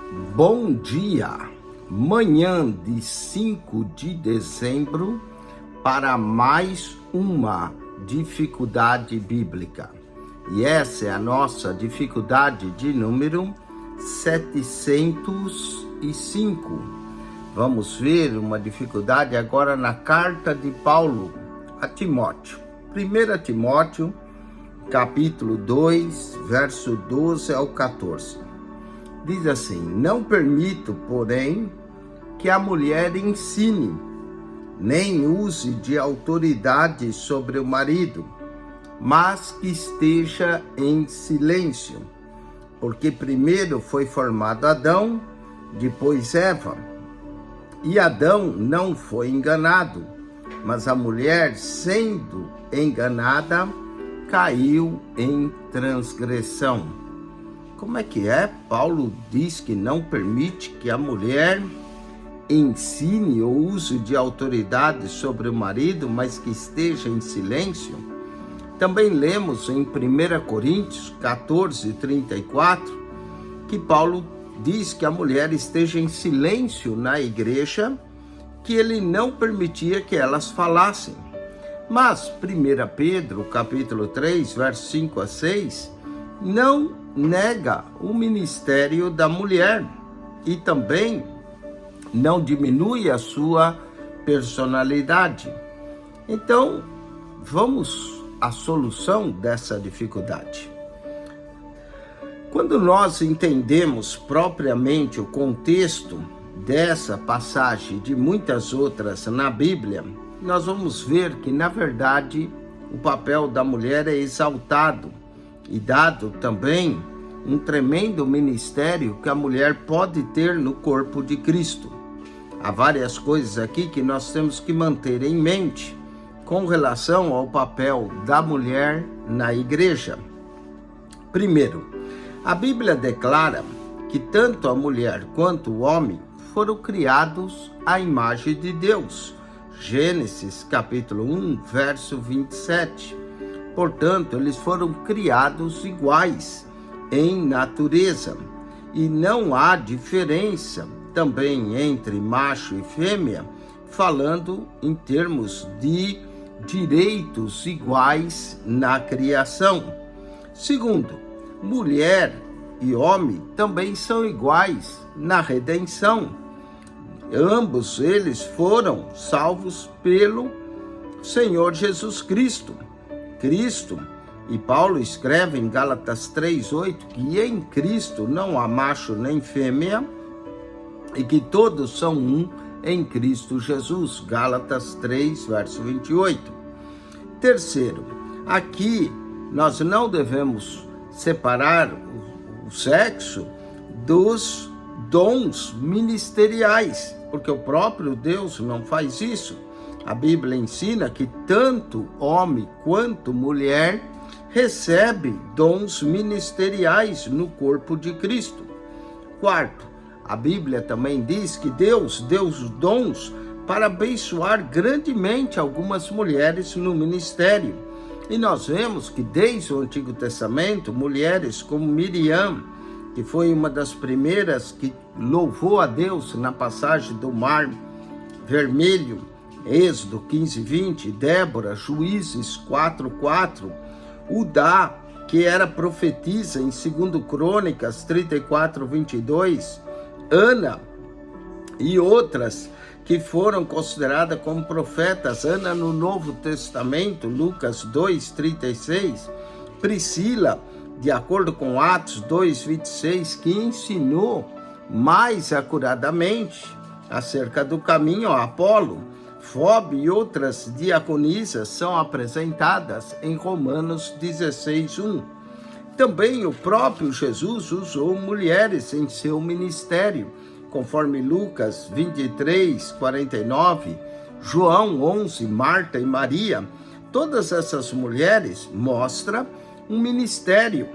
Bom dia, manhã de 5 de dezembro, para mais uma dificuldade bíblica. E essa é a nossa dificuldade de número 705. Vamos ver uma dificuldade agora na carta de Paulo a Timóteo. 1 Timóteo, capítulo 2, verso 12 ao 14. Diz assim: não permito, porém, que a mulher ensine, nem use de autoridade sobre o marido, mas que esteja em silêncio. Porque primeiro foi formado Adão, depois Eva. E Adão não foi enganado, mas a mulher, sendo enganada, caiu em transgressão. Como é que é? Paulo diz que não permite que a mulher ensine ou use de autoridade sobre o marido, mas que esteja em silêncio. Também lemos em 1 Coríntios 14, 34, que Paulo diz que a mulher esteja em silêncio na igreja, que ele não permitia que elas falassem. Mas 1 Pedro, capítulo 3, versos 5 a 6, não nega o ministério da mulher e também não diminui a sua personalidade. Então, vamos à solução dessa dificuldade. Quando nós entendemos propriamente o contexto dessa passagem e de muitas outras na Bíblia, nós vamos ver que, na verdade, o papel da mulher é exaltado e dado também um tremendo ministério que a mulher pode ter no corpo de Cristo. Há várias coisas aqui que nós temos que manter em mente com relação ao papel da mulher na igreja. Primeiro, a Bíblia declara que tanto a mulher quanto o homem foram criados à imagem de Deus. Gênesis capítulo 1, verso 27. Portanto, eles foram criados iguais em natureza e não há diferença também entre macho e fêmea, falando em termos de direitos iguais na criação. Segundo, mulher e homem também são iguais na redenção. Ambos eles foram salvos pelo Senhor Jesus Cristo. E Paulo escreve em Gálatas 3:8 que em Cristo não há macho nem fêmea e que todos são um em Cristo Jesus. Gálatas 3, verso 28. Terceiro, aqui nós não devemos separar o sexo dos dons ministeriais, porque o próprio Deus não faz isso. A Bíblia ensina que tanto homem quanto mulher recebe dons ministeriais no corpo de Cristo. Quarto, a Bíblia também diz que Deus deu os dons para abençoar grandemente algumas mulheres no ministério. E nós vemos que desde o Antigo Testamento, mulheres como Miriam, que foi uma das primeiras que louvou a Deus na passagem do Mar Vermelho, Êxodo 15:20, Débora, Juízes 4:4, Udá, que era profetisa em 2 Crônicas 34:22, Ana e outras que foram consideradas como profetas, Ana no Novo Testamento, Lucas 2:36, Priscila, de acordo com Atos 2:26, que ensinou mais acuradamente acerca do caminho a Apolo. Fobe e outras diaconisas são apresentadas em Romanos 16:1. Também o próprio Jesus usou mulheres em seu ministério, conforme Lucas 23:49, João 11, Marta e Maria. Todas essas mulheres mostram um ministério.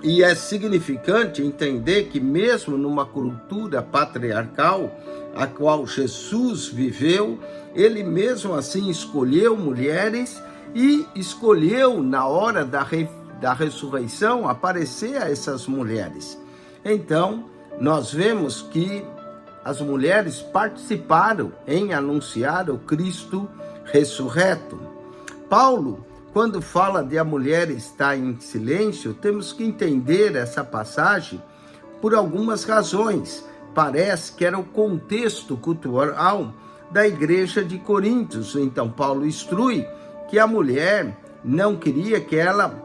E é significante entender que mesmo numa cultura patriarcal, a qual Jesus viveu, ele mesmo assim escolheu mulheres e escolheu na hora da ressurreição aparecer a essas mulheres. Então, nós vemos que as mulheres participaram em anunciar o Cristo ressurreto. Paulo, quando fala de a mulher estar em silêncio, temos que entender essa passagem por algumas razões. Parece que era o contexto cultural da igreja de Coríntios. Então, Paulo instrui que a mulher não queria que ela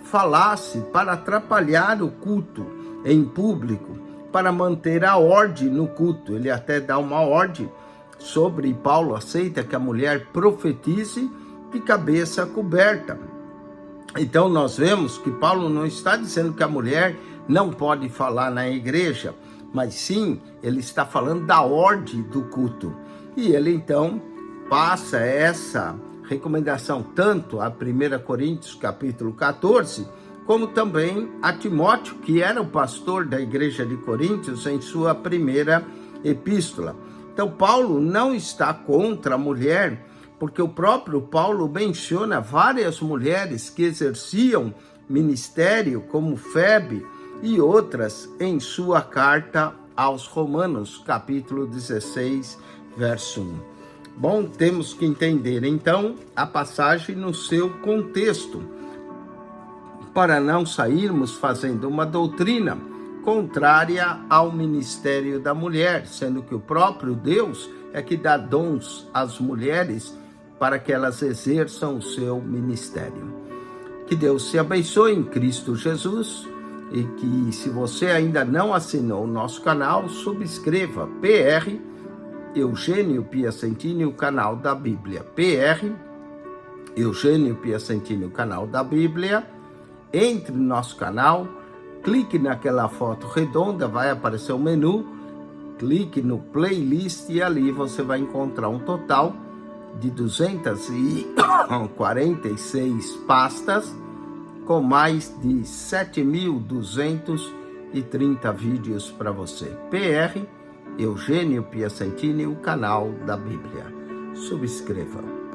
falasse para atrapalhar o culto em público, para manter a ordem no culto. Ele até dá uma ordem sobre, Paulo aceita que a mulher profetize de cabeça coberta. Então nós vemos que Paulo não está dizendo que a mulher não pode falar na igreja, mas sim, ele está falando da ordem do culto. E ele então passa essa recomendação tanto a 1 Coríntios capítulo 14, como também a Timóteo, que era o pastor da igreja de Coríntios, em sua primeira epístola. Então Paulo não está contra a mulher, porque o próprio Paulo menciona várias mulheres que exerciam ministério, como Febe e outras, em sua carta aos Romanos, capítulo 16, verso 1. Bom, temos que entender, então, a passagem no seu contexto, para não sairmos fazendo uma doutrina contrária ao ministério da mulher, sendo que o próprio Deus é que dá dons às mulheres para que elas exerçam o seu ministério. Que Deus te abençoe em Cristo Jesus e que, se você ainda não assinou o nosso canal, subscreva PR Eugênio Piacentini, o canal da Bíblia. PR Eugênio Piacentini, o canal da Bíblia. Entre no nosso canal, clique naquela foto redonda, vai aparecer o menu, clique no playlist e ali você vai encontrar um total de 246 pastas com mais de 7.230 vídeos para você. PR Eugênio Piacentini, o canal da Bíblia. Subscreva.